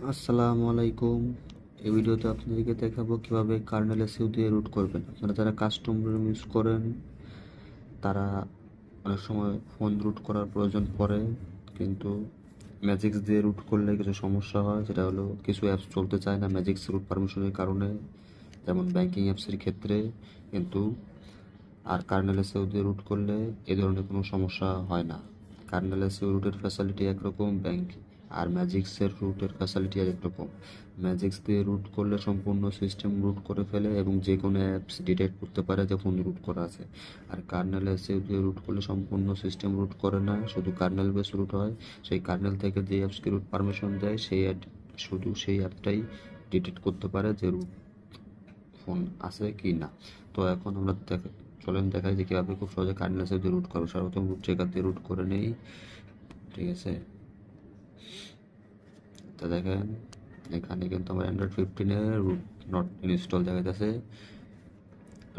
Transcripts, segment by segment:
আসসালামু আলাইকুম। এই ভিডিওতে আপনাদেরকে দেখাবো কিভাবে কার্নেল এসইউ দিয়ে রুট করবেন। আপনারা যারা কাস্টম রুম ইউজ করেন তারা অনেক সময় ফোন রুট করার প্রয়োজন পড়ে, কিন্তু ম্যাজিক্স দিয়ে রুট করলে কিছু সমস্যা হয়। সেটা হলো কিছু অ্যাপস চলতে চায় না ম্যাজিক্স রুট পারমিশনের কারণে, যেমন ব্যাংকিং অ্যাপসের ক্ষেত্রে। কিন্তু আর কার্নেল এসইউ দিয়ে রুট করলে এ ধরনের কোনো সমস্যা হয় না। কার্নেল এসইউ রুটের ফ্যাসিলিটি একরকম, ব্যাংক আর ম্যাজিক্সের রুটের ফ্যাসিলিটি আরেক রকম। ম্যাজিক্স দিয়ে রুট করলে সম্পূর্ণ সিস্টেম রুট করে ফেলে এবং যে কোনো অ্যাপস ডিটেক্ট করতে পারে যে ফোন রুট করা আছে। আর কার্নেল এসইউ দিয়ে রুট করলে সম্পূর্ণ সিস্টেম রুট করে না, শুধু কার্নেল বেস রুট হয়। সেই কার্নেল থেকে যে অ্যাপসকে রুট পারমিশন দেয় শুধু সেই অ্যাপটাই ডিটেক্ট করতে পারে যে রুট ফোন আছে কি না। তো এখন আমরা চলেন দেখাই যে কীভাবে খুব সহজে কার্নেল এসইউ দিয়ে রুট করবো। সর্বপ্রথম রুট চেকার দিয়ে রুট করে নেই, ঠিক আছে। তো দেখেন এখানে কিন্তু আমার অ্যান্ড্রয়েড 15-এর রুট নট ইনস্টল দেখা যাচ্ছে।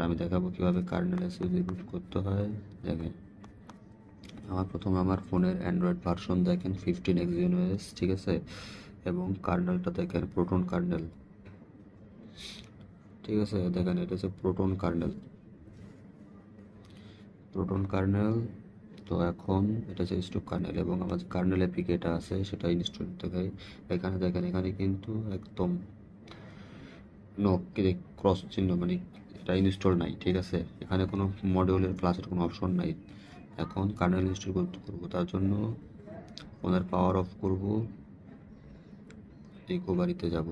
আমি দেখাবো কীভাবে কার্নেল এসইউ দিয়ে রুট করতে হয়। দেখেন প্রথমে আমার ফোনের অ্যান্ড্রয়েড ভার্সন দেখেন 15 Exynos, ঠিক আছে। এবং কার্নেলটা দেখেন প্রোটন কার্নেল, ঠিক আছে। দেখেন এটা হচ্ছে প্রোটন কার্নেল। তো এখন এটা হচ্ছে স্টক কার্নেল এবং আমার যে কার্নেল এপিকে এটা আছে সেটা ইনস্টল দেখাই। এখানে দেখেন এখানে কিন্তু একদম ক্রস চিহ্ন, মানে এটা ইনস্টল নাই, ঠিক আছে। এখানে কোনো মডিউলের ক্লাসের কোনো অপশন নাই। এখন কার্নেল ইনস্টল করবো, তার জন্য ফোনের পাওয়ার অফ করব, রিকভারিতে যাব।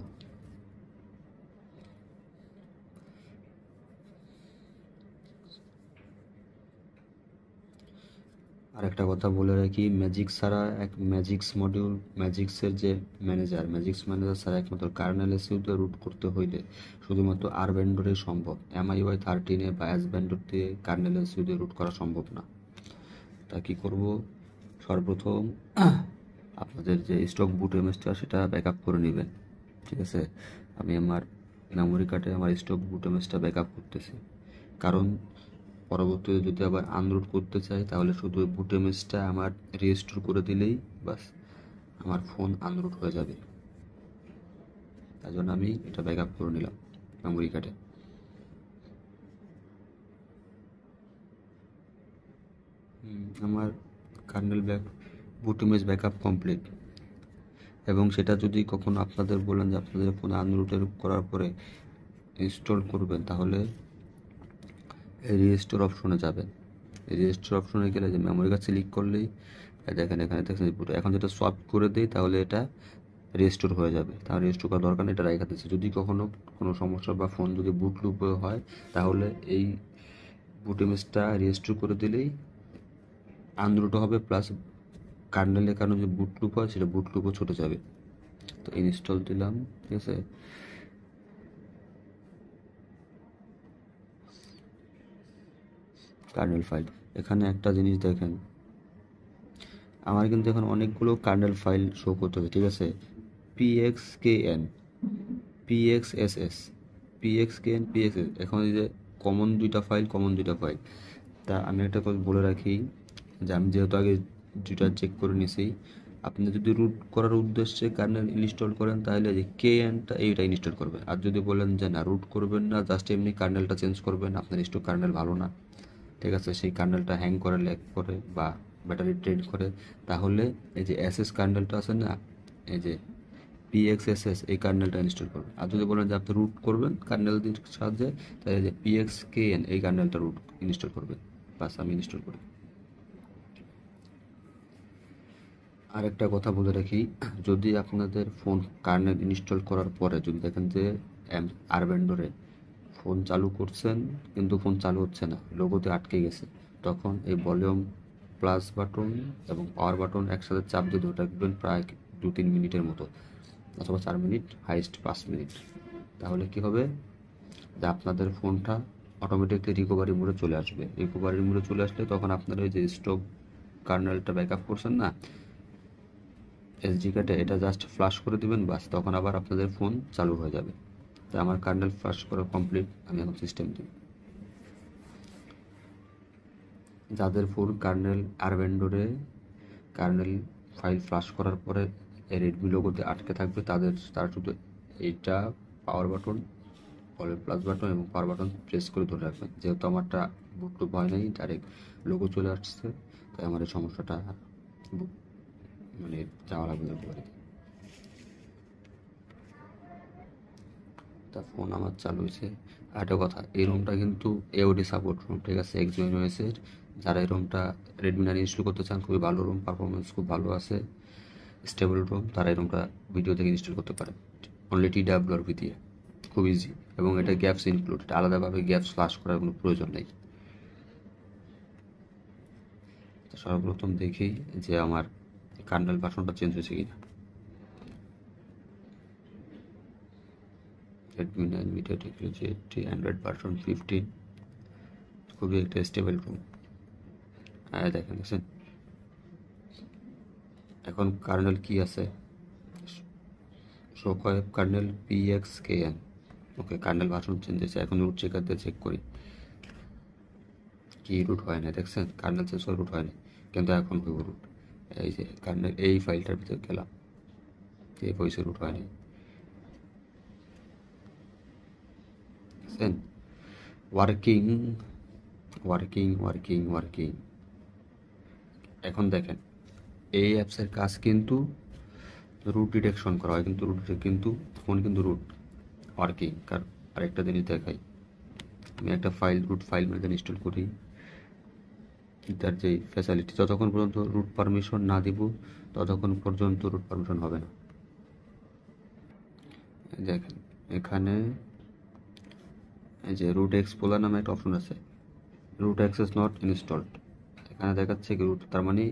আর একটা কথা বলে রাখি, ম্যাজিক্সের যে ম্যাজিক্স ম্যানেজার ছাড়া একমাত্র কার্নেল এসইউতে রুট করতে হইলে শুধুমাত্র আর ভেন্ডরে সম্ভব। MIUI 13-এ বা এস ভেন্ডর দিয়ে কার্নেল এসইউতে রুট করা সম্ভব না। তা কি করব, সর্বপ্রথম আপনাদের যে স্টক বুট ইমেজটা সেটা ব্যাকআপ করে নেবেন, ঠিক আছে। আমি আমার মেমোরি কার্ডে আমার স্টক বুট ইমেজটা ব্যাকআপ করতেছি, কারণ পরবর্তীতে যদি আবার আনরুট করতে চাই তাহলে শুধু বুট ইমেজটা আমার রিস্টোর করে দিলেই বাস আমার ফোন আনরুট হয়ে যাবে। তাই জন্য আমি এটা ব্যাকআপ করে নিলাম মেমোরি কার্ডে। আমার কার্নেল বুট ইমেজ ব্যাকআপ কমপ্লিট। এবং সেটা যদি কখনো আপনাদের বলেন যে আপনাদের ফোনে আনরুটের করার পরে ইনস্টল করবেন, তাহলে এই রিস্টোর অপশনে যাবেন। এই রিস্টোর অপশনে গেলে যে মেমোরি কার্ড সিলেক্ট করলেই দেখেন এখানে দেখছেন এখন যেটা সোয়াপ করে দিই তাহলে এটা রেস্টোর হয়ে যাবে। তাহলে রেস্টোর করার দরকার নেই, এটা রাখা দিচ্ছি। যদি কখনো কোনো সমস্যা বা ফোন যদি বুট লুপ হয় তাহলে এই বুট ইমেজটা রেস্টোর করে দিলেই আনরুট হবে, প্লাস কার্নেলের কারণে যে বুট লুপ হয় সেটা বুট লুপও ছুটে যাবে। তো ইনস্টল দিলাম, ঠিক আছে। কার্নেল ফাইল, এখানে একটা জিনিস দেখেন, আমার কিন্তু এখন অনেকগুলো কার্নেল ফাইল শো করতেছে, ঠিক আছে। PXKN, PXSS, PXKN, PXS, এখন এই যে কমন দুইটা ফাইল। তা আমি একটা কথা বলে রাখি যে আমি যেহেতু আগে দুইটা চেক করে নিছি, আপনি যদি রুট করার উদ্দেশ্যে কার্নেল ইনস্টল করেন তাহলে যে KNটা এইটা ইনস্টল করবেন। আর যদি বলেন যে না রুট করবেন না, জাস্ট এমনি কার্নেলটা চেঞ্জ করবেন, আপনার স্টক কার্নেল ভালো না, ঠিক আছে, সেই কার্নেলটা হ্যাং করে ল্যাগ করে বা ব্যাটারি ড্রেন করে, তাহলে এই যে SS কার্নেলটা আছে না, এই যে PXSS, এই কার্নেলটা ইনস্টল করবেন। আর যদি বলেন যে আপনি রুট করবেন কার্নেল সাহায্যে, তাহলে যে PXKN এই কার্নেলটা রুট ইনস্টল করবেন। বাস আমি ইনস্টল করি। আর একটা কথা বলে রাখি, যদি আপনাদের ফোন কার্নেল ইনস্টল করার পরে যদি দেখেন যে আর ভেন্ডরে ফোন চালু করছেন কিন্তু ফোন চালু হচ্ছে না, লোগোতে আটকে গেছে, তখন এই ভলিউম প্লাস বাটন এবং পাওয়ার বাটন একসাথে চাপ দিয়ে ধরে রাখবেন প্রায় 2-3 মিনিটের মতো, অথবা 4 মিনিট, হাইস্ট 5 মিনিট। তাহলে কি হবে যে আপনাদের ফোনটা অটোমেটিকলি রিকভারি মোডে চলে আসবে। রিকভারি মোডে চলে আসলে তখন আপনারা এই যে স্টক কার্নেলটা ব্যাকআপ করছেন না SD কার্ডে, এটা জাস্ট ফ্লাশ করে দিবেন, বাস তখন আবার আপনাদের ফোন চালু হয়ে যাবে। তাই আমার কার্নেল ফ্লাশ করা কমপ্লিট, আমি এখন সিস্টেম দিই। যাদের ফোন কার্নেল আর ভেন্ডরে কার্নেল ফাইল ফ্লাশ করার পরে এই রেডমি লোগোতে আটকে থাকবে তারা শুধু এইটা পাওয়ার বাটন, প্লাস বাটন এবং পাওয়ার বাটন প্রেস করে ধরে রাখবেন। যেহেতু আমারটা বুট টুপ হয় নাই, ডাইরেক্ট লোগো চলে আসছে, তাই আমার এই সমস্যাটা মানে যাওয়া লাগবে একেবারে। তা ফোন আমার চালু হয়েছে। আর একটা কথা, এই রুমটা কিন্তু এওডি সাপোর্ট রুম, ঠিক আছে, এক্সিনোসের। যারা এই রুমটা রেডমি 9 ইনস্টল করতে চান, খুবই ভালো রুম, পারফরমেন্স খুব ভালো আছে, স্টেবল রুম, তারা এই রুমটা ভিডিও থেকে ইনস্টল করতে পারে অনলি TWRP দিয়ে, খুব ইজি। এবং এটা গ্যাপস ইনক্লুড, আলাদাভাবে গ্যাপস ফ্লাশ করার কোনো প্রয়োজন নেই। তো সর্বপ্রথম দেখি যে আমার কার্নেল ভার্সনটা চেঞ্জ হয়েছে কিনা। Redmi 9 media technology 80, Android version 15, খুবই একটা স্টেবল রুম। দেখেন এখন কার্নেল কি আছে, শো করে কার্নেল PXKN। ওকে, কার্নেল ভার্সন চেঞ্জ হয়েছে। এখন রুট চেকার দিয়ে চেক করি, কি রুট হয় না, দেখছেন কার্নেল চেঞ্জ রুট হয় না, কিন্তু এখন হইব রুট। এই যে কার্নেল, এই ফাইলটার ভিতরে গেলাম, এই ভয়েসে রুট হয়নি, দেখছেন, ওয়ার্কিং ওয়ার্কিং ওয়ার্কিং ওয়ার্কিং। এখন দেখেন এই অ্যাপসের কাজ কিন্তু রুট ডিটেকশন করা হয়, কিন্তু ফোন কিন্তু রুট ওয়ার্কিং। আরেকটা জিনিস দেখাই, আমি একটা রুট ফাইল ম্যানেজার ইনস্টল করি, তার যে ফ্যাসিলিটি, যতক্ষণ পর্যন্ত রুট পারমিশন না দিব ততক্ষণ পর্যন্ত রুট পারমিশন হবে না। দেখেন এখানে এই যে রুট এক্সপ্লোরার নামে একটা অপশন আছে, রুট অ্যাক্সেস নট ইনস্টলড। এখানে দেখাচ্ছে কি রুট, তার মানে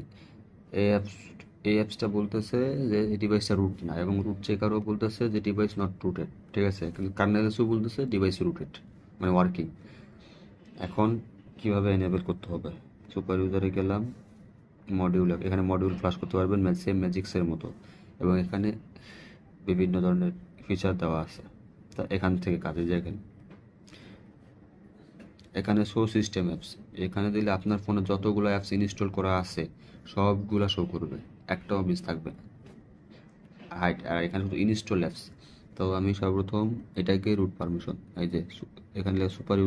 এই অ্যাপসটা বলতেছে যে ডিভাইসটা রুট না, এবং রুট চেকারও বলতেছে যে ডিভাইস নট রুটেড, ঠিক আছে, কিন্তু কার্নেলসও বলতেছে ডিভাইস রুটেড, মানে ওয়ার্কিং। এখন কিভাবে এনেবল করতে হবে, সুপার ইউজারে গেলাম, মডিউল, এখানে মডিউল ফ্লাশ করতে পারবেন সেম ম্যাজিক্সের মতো, এবং এখানে বিভিন্ন ধরনের ফিচার দেওয়া আছে। তা এখান থেকে কাজে দেখেন, এখানে শো সিস্টেম অ্যাপস, এখানে দিলে আপনার ফোনে যতগুলো অ্যাপস ইনস্টল করা আছে সবগুলো শো করবে, একটাও মিস থাকবে না। আর এখানে শুধু ইনস্টল অ্যাপস। তো আমি সর্বপ্রথম এটাকে রুট পারমিশন, এই যে এখানে সুপার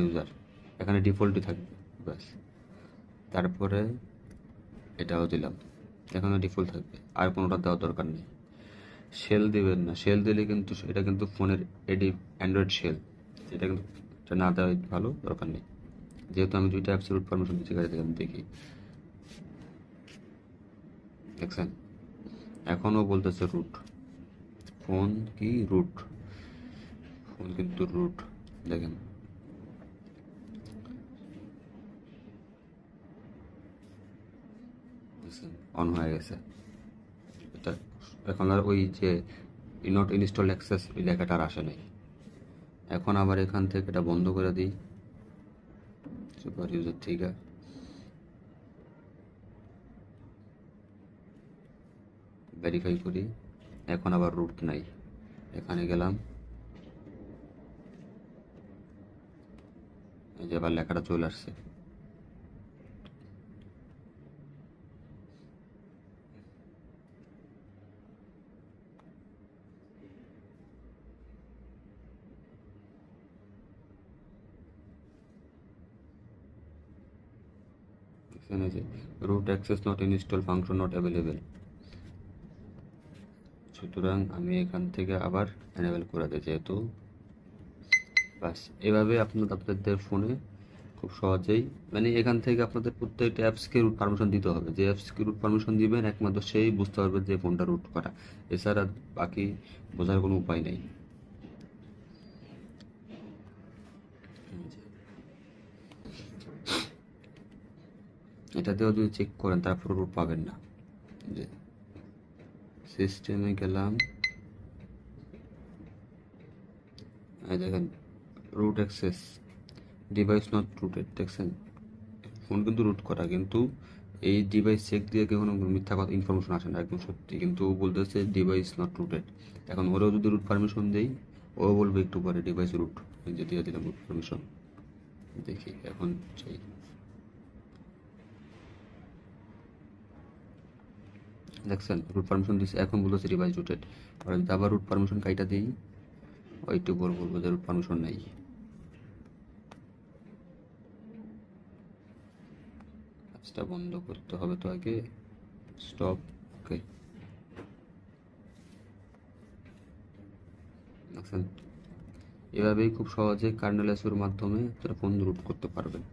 ইউজার এখানে ডিফল্টই থাকবে, ব্যাস। তারপরে এটাও দিলাম, এখানে ডিফল্ট থাকবে, আর কোনোটা দেওয়ার দরকার নেই। শেল দেবেন না, শেল দিলে কিন্তু এটা কিন্তু ফোনের অ্যান্ড্রয়েড শেল, এটা কিন্তু এটা না দেওয়াই ভালো, দরকার নেই। যেহেতু আমি দুইটা অ্যাপসের রুট পারমিশন দিচ্ছি, কাজে আমি দেখি, দেখছেন এখনও বলতেছে রুট, ফোন কি রুট, ফোন কিন্তু রুট, দেখেন অন হয়ে গেছে। এটা এখন আর ওই যে নট ইনস্টল অ্যাক্সেস ওই লেখাটা আর আসে নাই। এখন আবার এখান থেকে এটা বন্ধ করে দিই, সুপার ইউজার, ঠিক আছে, ভেরিফাই করি। এখন আবার রুট নাই, এখানে গেলাম, এই যে আবার লেখাটা চলে আসছে। এখানে যে root access not install, function not available, সুতরাং আমি এখান থেকে আবার এনেবল করে দিই, যেহেতু বাস। এভাবে আপনাদের ফোনে খুব সহজেই, মানে এখান থেকে আপনাদের প্রত্যেকটা অ্যাপসকে রুট পারমিশন দিতে হবে, যে অ্যাপসকে রুট পারমিশন দিবেন একমাত্র সেই বুঝতে পারবে যে ফোনটা রুট করা, এছাড়া বাকি বোঝার কোনো উপায় নেই। এটাতেও যদি চেক করেন তারপর রুট পাবেন না। যে সিস্টেমে গেলাম, দেখেন root access device not rooted, দেখছেন ফোন কিন্তু রুট করা, কিন্তু এই ডিভাইস চেক দিয়ে কোনো মিথ্যা কথা ইনফরমেশন আসে না, একদম সত্যি, কিন্তু বলতেছে ডিভাইস নট রুটেড। এখন ওরাও যদি রুট পারমিশন দেই, ও বলবে একটু পরে ডিভাইস রুট, যে দিয়ে দিলাম রুট পারমিশন। দেখি এখন চাই, দেখছেন রুট পারমিশন দিচ্ছে, এখন বলতেছে রিভাইজ রুটেড। আর যদি আবার রুট পারমিশন কাইটা দিই, ওইটু বলবো যে রুট পারমিশন নাই। কাজটা বন্ধ করতে হবে তো আগে, স্টপ। ওকে, দেখছেন এভাবেই খুব সহজে কার্নেল এসইউর মাধ্যমে আপনারা ফোন রুট করতে পারবেন।